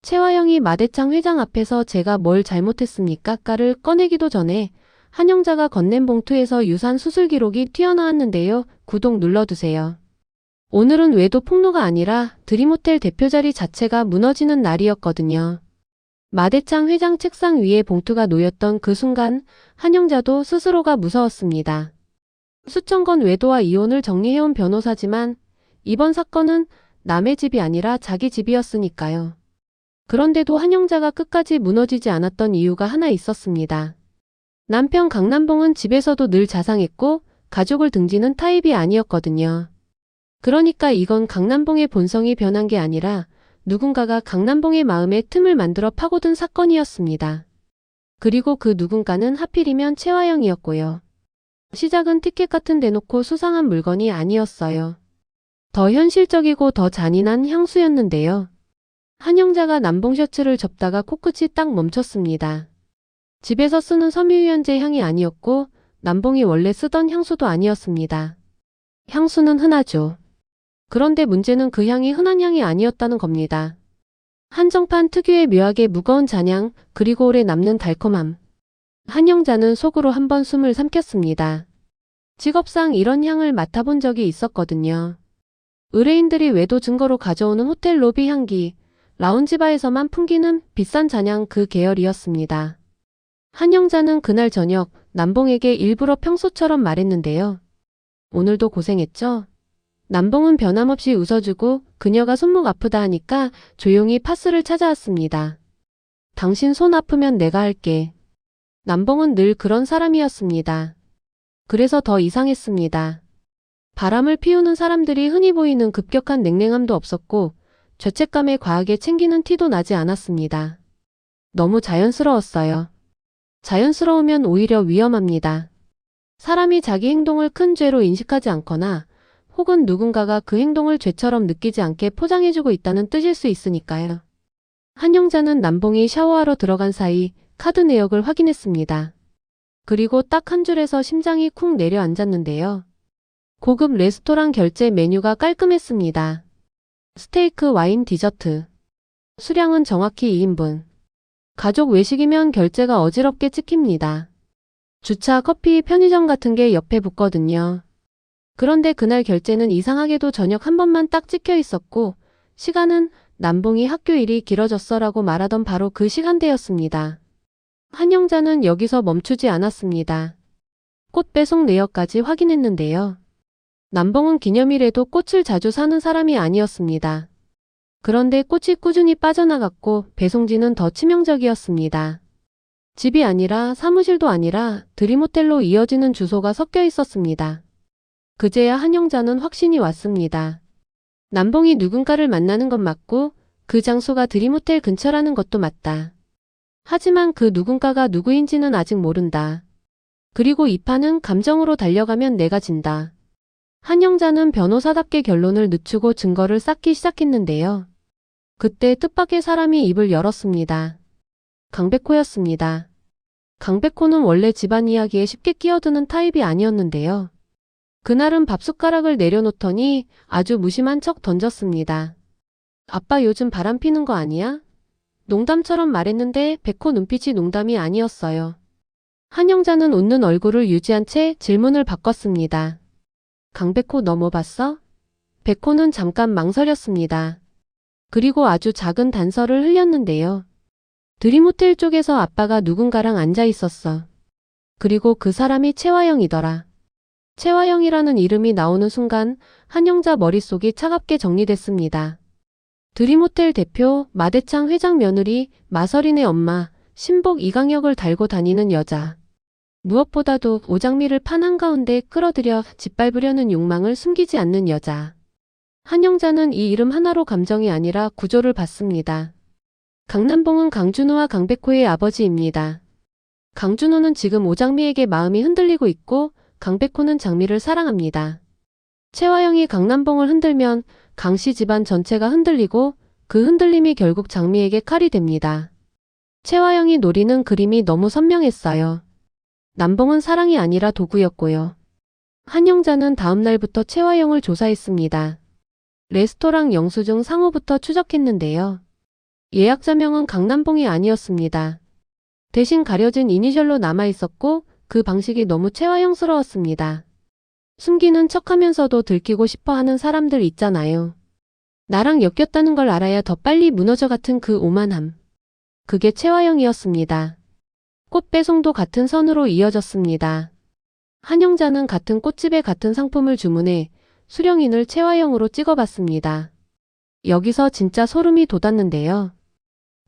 최화영이 마대창 회장 앞에서 제가 뭘 잘못했습니까? 가를 꺼내기도 전에 한영자가 건넨 봉투에서 유산 수술 기록이 튀어나왔는데요. 구독 눌러두세요. 오늘은 외도 폭로가 아니라 드림호텔 대표 자리 자체가 무너지는 날이었거든요. 마대창 회장 책상 위에 봉투가 놓였던 그 순간 한영자도 스스로가 무서웠습니다. 수천 건 외도와 이혼을 정리해온 변호사지만 이번 사건은 남의 집이 아니라 자기 집이었으니까요. 그런데도 한영자가 끝까지 무너지지 않았던 이유가 하나 있었습니다. 남편 강남봉은 집에서도 늘 자상했고 가족을 등지는 타입이 아니었거든요. 그러니까 이건 강남봉의 본성이 변한 게 아니라 누군가가 강남봉의 마음에 틈을 만들어 파고든 사건이었습니다. 그리고 그 누군가는 하필이면 최화영이었고요. 시작은 티켓 같은 대놓고 수상한 물건이 아니었어요. 더 현실적이고 더 잔인한 향수였는데요. 한영자가 남봉 셔츠를 접다가 코끝이 딱 멈췄습니다. 집에서 쓰는 섬유유연제 향이 아니었고 남봉이 원래 쓰던 향수도 아니었습니다. 향수는 흔하죠. 그런데 문제는 그 향이 흔한 향이 아니었다는 겁니다. 한정판 특유의 묘하게 무거운 잔향, 그리고 오래 남는 달콤함. 한영자는 속으로 한번 숨을 삼켰습니다. 직업상 이런 향을 맡아본 적이 있었거든요. 의뢰인들이 외도 증거로 가져오는 호텔 로비 향기, 라운지바에서만 풍기는 비싼 잔향 그 계열이었습니다. 한영자는 그날 저녁 남봉에게 일부러 평소처럼 말했는데요. 오늘도 고생했죠? 남봉은 변함없이 웃어주고 그녀가 손목 아프다 하니까 조용히 파스를 찾아왔습니다. 당신 손 아프면 내가 할게. 남봉은 늘 그런 사람이었습니다. 그래서 더 이상했습니다. 바람을 피우는 사람들이 흔히 보이는 급격한 냉랭함도 없었고 죄책감에 과하게 챙기는 티도 나지 않았습니다. 너무 자연스러웠어요. 자연스러우면 오히려 위험합니다. 사람이 자기 행동을 큰 죄로 인식하지 않거나 혹은 누군가가 그 행동을 죄처럼 느끼지 않게 포장해주고 있다는 뜻일 수 있으니까요. 한영자는 남봉이 샤워하러 들어간 사이 카드 내역을 확인했습니다. 그리고 딱 한 줄에서 심장이 쿵 내려앉았는데요. 고급 레스토랑 결제 메뉴가 깔끔했습니다. 스테이크, 와인, 디저트. 수량은 정확히 2인분. 가족 외식이면 결제가 어지럽게 찍힙니다. 주차, 커피, 편의점 같은 게 옆에 붙거든요. 그런데 그날 결제는 이상하게도 저녁 한 번만 딱 찍혀 있었고 시간은 남봉이 학교 일이 길어졌어라고 말하던 바로 그 시간대였습니다. 한영자는 여기서 멈추지 않았습니다. 꽃 배송 내역까지 확인했는데요. 남봉은 기념일에도 꽃을 자주 사는 사람이 아니었습니다. 그런데 꽃이 꾸준히 빠져나갔고 배송지는 더 치명적이었습니다. 집이 아니라 사무실도 아니라 드림호텔로 이어지는 주소가 섞여 있었습니다. 그제야 한영자는 확신이 왔습니다. 남봉이 누군가를 만나는 건 맞고 그 장소가 드림호텔 근처라는 것도 맞다. 하지만 그 누군가가 누구인지는 아직 모른다. 그리고 이 판은 감정으로 달려가면 내가 진다. 한영자는 변호사답게 결론을 늦추고 증거를 쌓기 시작했는데요. 그때 뜻밖의 사람이 입을 열었습니다. 강백호였습니다. 강백호는 원래 집안 이야기에 쉽게 끼어드는 타입이 아니었는데요. 그날은 밥숟가락을 내려놓더니 아주 무심한 척 던졌습니다. 아빠 요즘 바람 피는 거 아니야? 농담처럼 말했는데 백호 눈빛이 농담이 아니었어요. 한영자는 웃는 얼굴을 유지한 채 질문을 바꿨습니다. 강백호 너 뭐 봤어? 백호는 잠깐 망설였습니다. 그리고 아주 작은 단서를 흘렸는데요. 드림호텔 쪽에서 아빠가 누군가랑 앉아 있었어. 그리고 그 사람이 최화영이더라. 최화영이라는 이름이 나오는 순간 한영자 머릿속이 차갑게 정리됐습니다. 드림호텔 대표, 마대창 회장 며느리, 마설인의 엄마, 신복 이강혁을 달고 다니는 여자. 무엇보다도 오장미를 판 한가운데 끌어들여 짓밟으려는 욕망을 숨기지 않는 여자. 한영자는 이 이름 하나로 감정이 아니라 구조를 봤습니다. 강남봉은 강준호와 강백호의 아버지입니다. 강준호는 지금 오장미에게 마음이 흔들리고 있고 강백호는 장미를 사랑합니다. 최화영이 강남봉을 흔들면 강씨 집안 전체가 흔들리고 그 흔들림이 결국 장미에게 칼이 됩니다. 최화영이 노리는 그림이 너무 선명했어요. 남봉은 사랑이 아니라 도구였고요. 한영자는 다음 날부터 최화영을 조사했습니다. 레스토랑 영수증 상호부터 추적했는데요. 예약자명은 강남봉이 아니었습니다. 대신 가려진 이니셜로 남아있었고 그 방식이 너무 체화형스러웠습니다. 숨기는 척하면서도 들키고 싶어하는 사람들 있잖아요. 나랑 엮였다는 걸 알아야 더 빨리 무너져 같은 그 오만함. 그게 체화형이었습니다. 꽃 배송도 같은 선으로 이어졌습니다. 한영자는 같은 꽃집에 같은 상품을 주문해 수령인을 체화형으로 찍어봤습니다. 여기서 진짜 소름이 돋았는데요.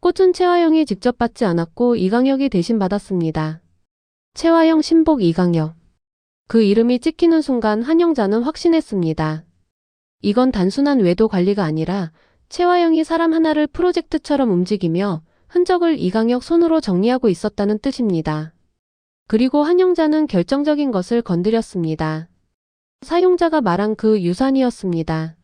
꽃은 체화형이 직접 받지 않았고 이강혁이 대신 받았습니다. 체화형 신복 이강혁. 그 이름이 찍히는 순간 한영자는 확신했습니다. 이건 단순한 외도 관리가 아니라 체화형이 사람 하나를 프로젝트처럼 움직이며 흔적을 이강혁 손으로 정리하고 있었다는 뜻입니다. 그리고 한영자는 결정적인 것을 건드렸습니다. 사용자가 말한 그 유산이었습니다.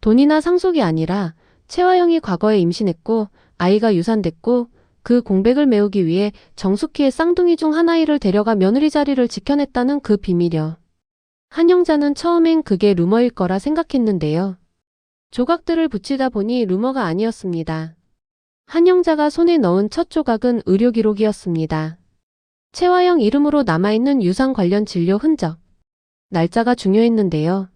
돈이나 상속이 아니라 체화형이 과거에 임신했고 아이가 유산됐고 그 공백을 메우기 위해 정숙희의 쌍둥이 중 하나이를 데려가 며느리 자리를 지켜냈다는 그 비밀이요. 한영자는 처음엔 그게 루머일 거라 생각했는데요. 조각들을 붙이다 보니 루머가 아니었습니다. 한영자가 손에 넣은 첫 조각은 의료 기록이었습니다. 체화형 이름으로 남아있는 유산 관련 진료 흔적. 날짜가 중요했는데요.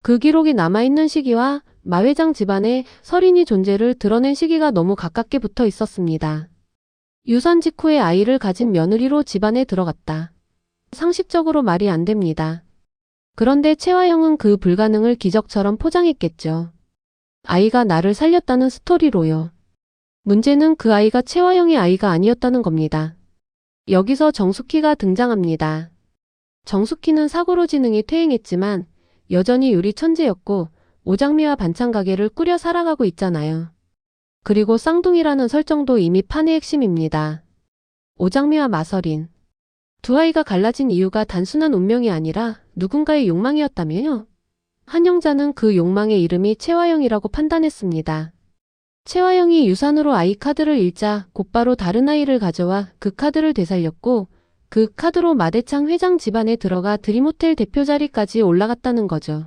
그 기록이 남아있는 시기와 마 회장 집안의 설인이 존재를 드러낸 시기가 너무 가깝게 붙어 있었습니다. 유산 직후에 아이를 가진 며느리로 집안에 들어갔다. 상식적으로 말이 안 됩니다. 그런데 체화형은 그 불가능을 기적처럼 포장했겠죠. 아이가 나를 살렸다는 스토리로요. 문제는 그 아이가 체화형의 아이가 아니었다는 겁니다. 여기서 정숙희가 등장합니다. 정숙희는 사고로 지능이 퇴행했지만 여전히 요리 천재였고 오장미와 반찬 가게를 꾸려 살아가고 있잖아요. 그리고 쌍둥이라는 설정도 이미 판의 핵심입니다. 오장미와 마설인. 두 아이가 갈라진 이유가 단순한 운명이 아니라 누군가의 욕망이었다며요. 한영자는 그 욕망의 이름이 체화형이라고 판단했습니다. 체화형이 유산으로 아이 카드를 읽자 곧바로 다른 아이를 가져와 그 카드를 되살렸고 그 카드로 마대창 회장 집안에 들어가 드림호텔 대표 자리까지 올라갔다는 거죠.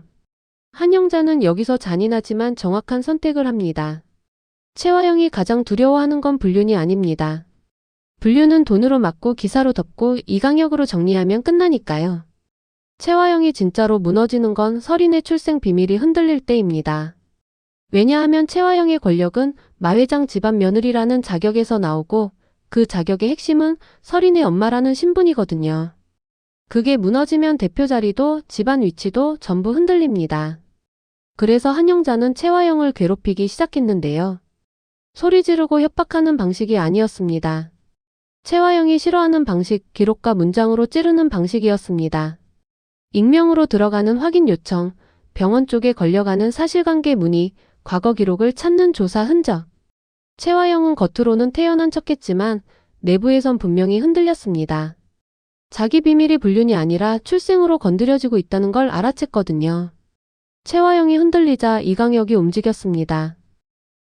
한영자는 여기서 잔인하지만 정확한 선택을 합니다. 체화형이 가장 두려워하는 건 불륜이 아닙니다. 불륜은 돈으로 막고 기사로 덮고 이강혁으로 정리하면 끝나니까요. 체화형이 진짜로 무너지는 건 설인의 출생 비밀이 흔들릴 때입니다. 왜냐하면 체화형의 권력은 마 회장 집안 며느리라는 자격에서 나오고 그 자격의 핵심은 설인의 엄마라는 신분이거든요. 그게 무너지면 대표 자리도 집안 위치도 전부 흔들립니다. 그래서 한영자는 체화형을 괴롭히기 시작했는데요. 소리 지르고 협박하는 방식이 아니었습니다. 체화형이 싫어하는 방식, 기록과 문장으로 찌르는 방식이었습니다. 익명으로 들어가는 확인 요청, 병원 쪽에 걸려가는 사실관계 문의, 과거 기록을 찾는 조사 흔적. 체화형은 겉으로는 태연한 척했지만 내부에선 분명히 흔들렸습니다. 자기 비밀이 불륜이 아니라 출생으로 건드려지고 있다는 걸 알아챘거든요. 체화형이 흔들리자 이강혁이 움직였습니다.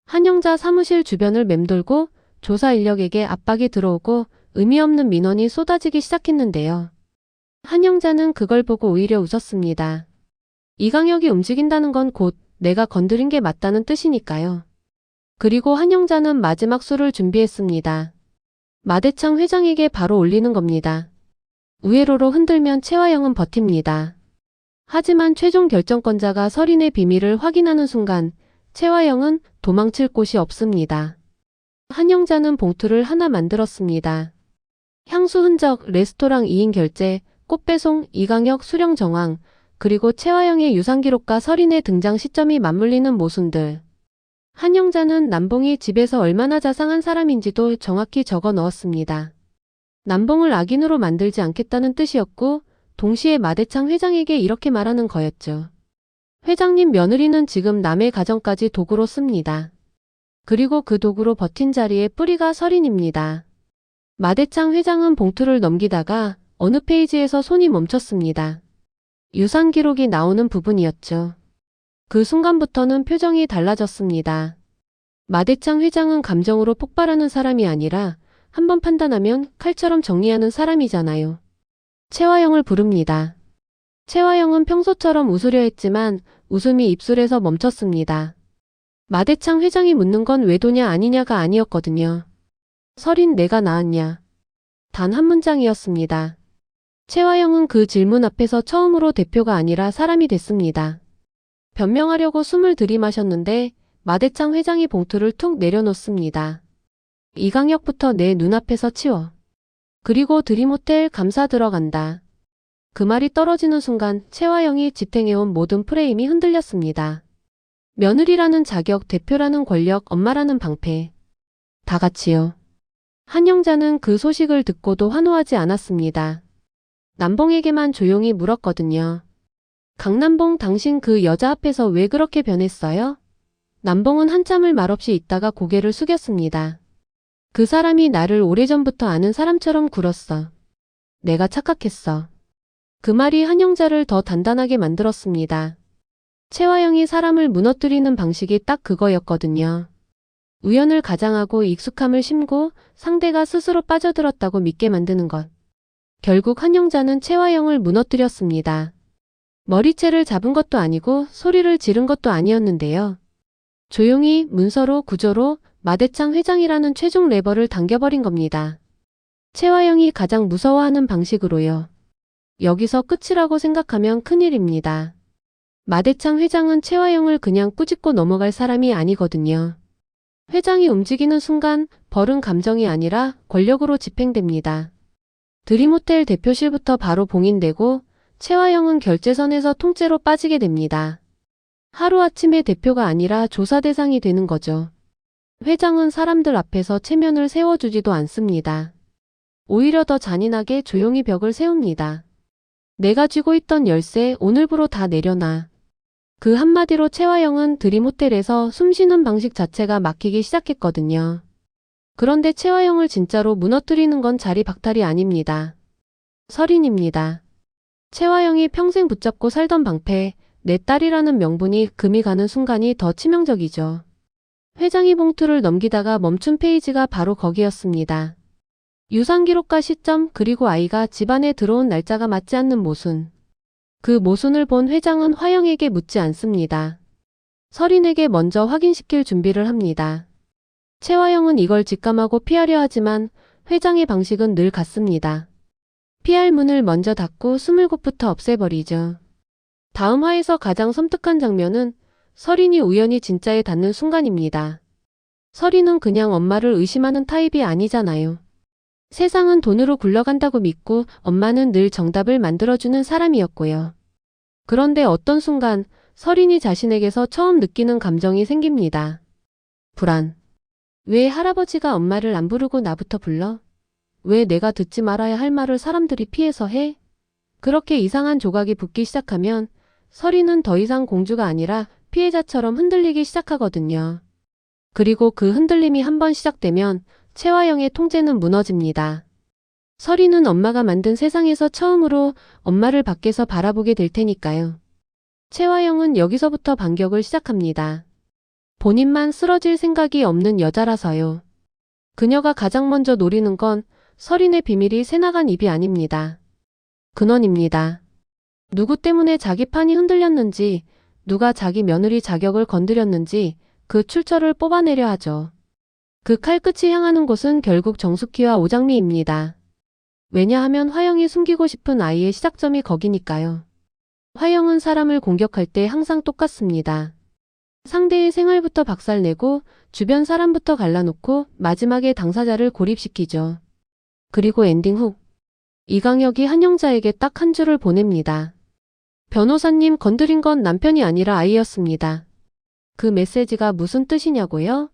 한영자 사무실 주변을 맴돌고 조사 인력에게 압박이 들어오고 의미 없는 민원이 쏟아지기 시작했는데요. 한영자는 그걸 보고 오히려 웃었습니다. 이강혁이 움직인다는 건 곧 내가 건드린 게 맞다는 뜻이니까요. 그리고 한영자는 마지막 수를 준비했습니다. 마대창 회장에게 바로 올리는 겁니다. 우회로로 흔들면 체화형은 버팁니다. 하지만 최종 결정권자가 설인의 비밀을 확인하는 순간 체화형은 도망칠 곳이 없습니다. 한영자는 봉투를 하나 만들었습니다. 향수 흔적, 레스토랑 2인 결제, 꽃배송, 이강혁 수령 정황, 그리고 체화형의 유산 기록과 설인의 등장 시점이 맞물리는 모순들. 한영자는 남봉이 집에서 얼마나 자상한 사람인지도 정확히 적어 넣었습니다. 남봉을 악인으로 만들지 않겠다는 뜻이었고 동시에 마대창 회장에게 이렇게 말하는 거였죠. 회장님 며느리는 지금 남의 가정까지 도구로 씁니다. 그리고 그 도구로 버틴 자리에 뿌리가 설인입니다. 마대창 회장은 봉투를 넘기다가 어느 페이지에서 손이 멈췄습니다. 유산 기록이 나오는 부분이었죠. 그 순간부터는 표정이 달라졌습니다. 마대창 회장은 감정으로 폭발하는 사람이 아니라 한번 판단하면 칼처럼 정리하는 사람이잖아요. 체화형을 부릅니다. 체화형은 평소처럼 웃으려 했지만 웃음이 입술에서 멈췄습니다. 마대창 회장이 묻는 건 외도냐 아니냐가 아니었거든요. 설인 내가 나았냐. 단 한 문장이었습니다. 최화영은 그 질문 앞에서 처음으로 대표가 아니라 사람이 됐습니다. 변명하려고 숨을 들이마셨는데 마대창 회장이 봉투를 툭 내려놓습니다. 이강혁부터 내 눈앞에서 치워. 그리고 드림호텔 감사 들어간다. 그 말이 떨어지는 순간 최화영이 지탱해온 모든 프레임이 흔들렸습니다. 며느리라는 자격, 대표라는 권력, 엄마라는 방패. 다 같이요. 한영자는 그 소식을 듣고도 환호하지 않았습니다. 남봉에게만 조용히 물었거든요. 강남봉, 당신 그 여자 앞에서 왜 그렇게 변했어요? 남봉은 한참을 말없이 있다가 고개를 숙였습니다. 그 사람이 나를 오래전부터 아는 사람처럼 굴었어. 내가 착각했어. 그 말이 한영자를 더 단단하게 만들었습니다. 최화영이 사람을 무너뜨리는 방식이 딱 그거였거든요. 우연을 가장하고 익숙함을 심고 상대가 스스로 빠져들었다고 믿게 만드는 것. 결국 한영자는 최화영을 무너뜨렸습니다. 머리채를 잡은 것도 아니고 소리를 지른 것도 아니었는데요. 조용히 문서로 구조로 마대창 회장이라는 최종 레버를 당겨버린 겁니다. 최화영이 가장 무서워하는 방식으로요. 여기서 끝이라고 생각하면 큰일입니다. 마대창 회장은 최화영을 그냥 꾸짖고 넘어갈 사람이 아니거든요. 회장이 움직이는 순간 벌은 감정이 아니라 권력으로 집행됩니다. 드림호텔 대표실부터 바로 봉인되고 최화영은 결재선에서 통째로 빠지게 됩니다. 하루아침에 대표가 아니라 조사 대상이 되는 거죠. 회장은 사람들 앞에서 체면을 세워주지도 않습니다. 오히려 더 잔인하게 조용히 벽을 세웁니다. 내가 쥐고 있던 열쇠 오늘부로 다 내려놔. 그 한마디로 최화영은 드림호텔에서 숨쉬는 방식 자체가 막히기 시작했거든요. 그런데 최화영을 진짜로 무너뜨리는 건 자리 박탈이 아닙니다. 설인입니다. 최화영이 평생 붙잡고 살던 방패, 내 딸이라는 명분이 금이 가는 순간이 더 치명적이죠. 회장이 봉투를 넘기다가 멈춘 페이지가 바로 거기였습니다. 유상기록과 시점 그리고 아이가 집안에 들어온 날짜가 맞지 않는 모순. 그 모순을 본 회장은 화영에게 묻지 않습니다. 설인에게 먼저 확인시킬 준비를 합니다. 최화영은 이걸 직감하고 피하려 하지만 회장의 방식은 늘 같습니다. 피할 문을 먼저 닫고 20곳부터 없애버리죠. 다음 화에서 가장 섬뜩한 장면은 설인이 우연히 진짜에 닿는 순간입니다. 설인은 그냥 엄마를 의심하는 타입이 아니잖아요. 세상은 돈으로 굴러간다고 믿고 엄마는 늘 정답을 만들어주는 사람이었고요. 그런데 어떤 순간 설인이 자신에게서 처음 느끼는 감정이 생깁니다. 불안. 왜 할아버지가 엄마를 안 부르고 나부터 불러? 왜 내가 듣지 말아야 할 말을 사람들이 피해서 해? 그렇게 이상한 조각이 붙기 시작하면 설인은 더 이상 공주가 아니라 피해자처럼 흔들리기 시작하거든요. 그리고 그 흔들림이 한번 시작되면 최화영의 통제는 무너집니다. 설인은 엄마가 만든 세상에서 처음으로 엄마를 밖에서 바라보게 될 테니까요. 최화영은 여기서부터 반격을 시작합니다. 본인만 쓰러질 생각이 없는 여자라서요. 그녀가 가장 먼저 노리는 건 설인의 비밀이 새나간 입이 아닙니다. 근원입니다. 누구 때문에 자기 판이 흔들렸는지, 누가 자기 며느리 자격을 건드렸는지 그 출처를 뽑아내려 하죠. 그 칼끝이 향하는 곳은 결국 정숙희와 오장미입니다. 왜냐하면 화영이 숨기고 싶은 아이의 시작점이 거기니까요. 화영은 사람을 공격할 때 항상 똑같습니다. 상대의 생활부터 박살내고 주변 사람부터 갈라놓고 마지막에 당사자를 고립시키죠. 그리고 엔딩 후 이강혁이 한영자에게 딱 한 줄을 보냅니다. 변호사님, 건드린 건 남편이 아니라 아이였습니다. 그 메시지가 무슨 뜻이냐고요?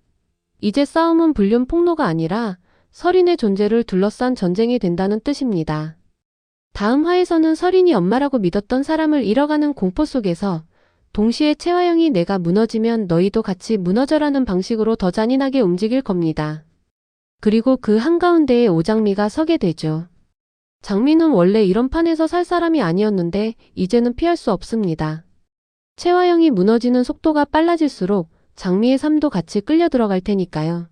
이제 싸움은 불륜 폭로가 아니라 설인의 존재를 둘러싼 전쟁이 된다는 뜻입니다. 다음 화에서는 설인이 엄마라고 믿었던 사람을 잃어가는 공포 속에서 동시에 최화영이 내가 무너지면 너희도 같이 무너져라는 방식으로 더 잔인하게 움직일 겁니다. 그리고 그 한가운데에 오장미가 서게 되죠. 장미는 원래 이런 판에서 살 사람이 아니었는데 이제는 피할 수 없습니다. 최화영이 무너지는 속도가 빨라질수록 장미의 삶도 같이 끌려 들어갈 테니까요.